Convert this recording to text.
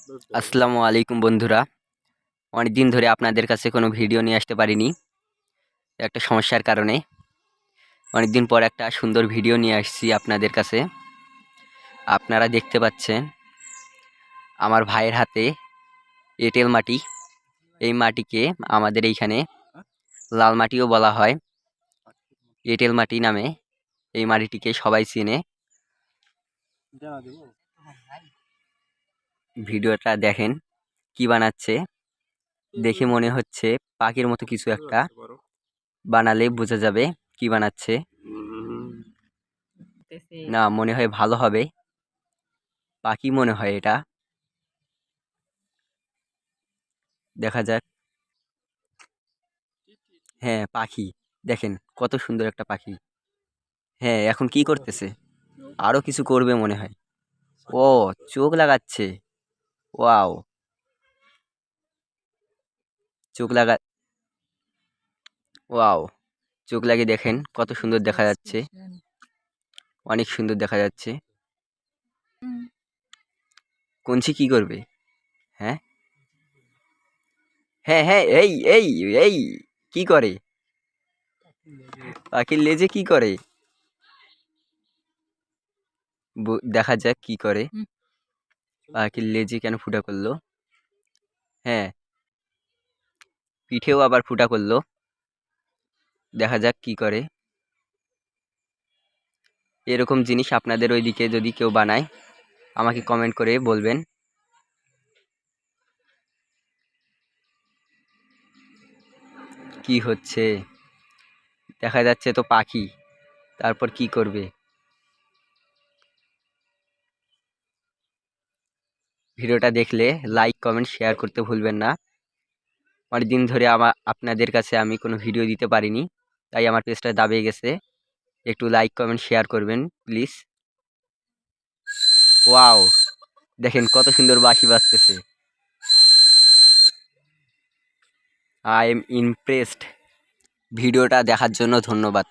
আসসালামু আলাইকুম বন্ধুরা। অনেকদিন ধরে আপনাদের কাছে কোনো ভিডিও নিয়ে আসতে পারিনি একটা সমস্যার কারণে। অনেকদিন পর একটা সুন্দর ভিডিও নিয়ে আসছি আপনাদের কাছে। আপনারা দেখতে পাচ্ছেন আমার ভাইয়ের হাতে এঁটেল মাটি। এই মাটিকে আমাদের এইখানে লাল মাটিও বলা হয়। এঁটেল মাটি নামে এই মাটিটিকে সবাই চেনে। ভিডিওটা দেখেন কি বানাচ্ছে। দেখে মনে হচ্ছে পাখির মতো কিছু একটা বানালে বোঝা যাবে কি বানাচ্ছে। না, মনে হয় ভালো হবে। পাখি মনে হয় এটা, দেখা যাক। হ্যাঁ, পাখি। দেখেন কত সুন্দর একটা পাখি। হ্যাঁ, এখন কি করতেছে? আরো কিছু করবে মনে হয়। ও, চোখ লাগাচ্ছে। ওয়াও! চোখ লাগা ওয়াও! চোখ লাগিয়ে দেখেন কত সুন্দর দেখা যাচ্ছে। অনেক সুন্দর দেখা যাচ্ছে। কঞ্চি কি করবে? হ্যাঁ? হ্যাঁ, হ্যাঁ, এই কি করে? পাখির লেজে কি করে? দেখা যাক কি করে। পাখির লেজে কেন ফুটা করলো? হ্যাঁ, পিঠেও আবার ফুটা করলো। দেখা যাক কি করে। এরকম জিনিস আপনাদের ওইদিকে যদি কেউ বানায় আমাকে কমেন্ট করে বলবেন। কি হচ্ছে? দেখা যাচ্ছে তো পাখি। তারপর কি করবে? ভিডিওটা দেখলে লাইক, কমেন্ট, শেয়ার করতে ভুলবেন না। অনেকদিন ধরে আপনাদের কাছে আমি কোনো ভিডিও দিতে পারিনি, তাই আমার পেজটা দাবিয়ে গেছে। একটু লাইক, কমেন্ট, শেয়ার করবেন প্লিজ। ওয়াও! দেখেন কত সুন্দর বাঁশি বাজতেছে। I am impressed. ভিডিওটা দেখার জন্য ধন্যবাদ।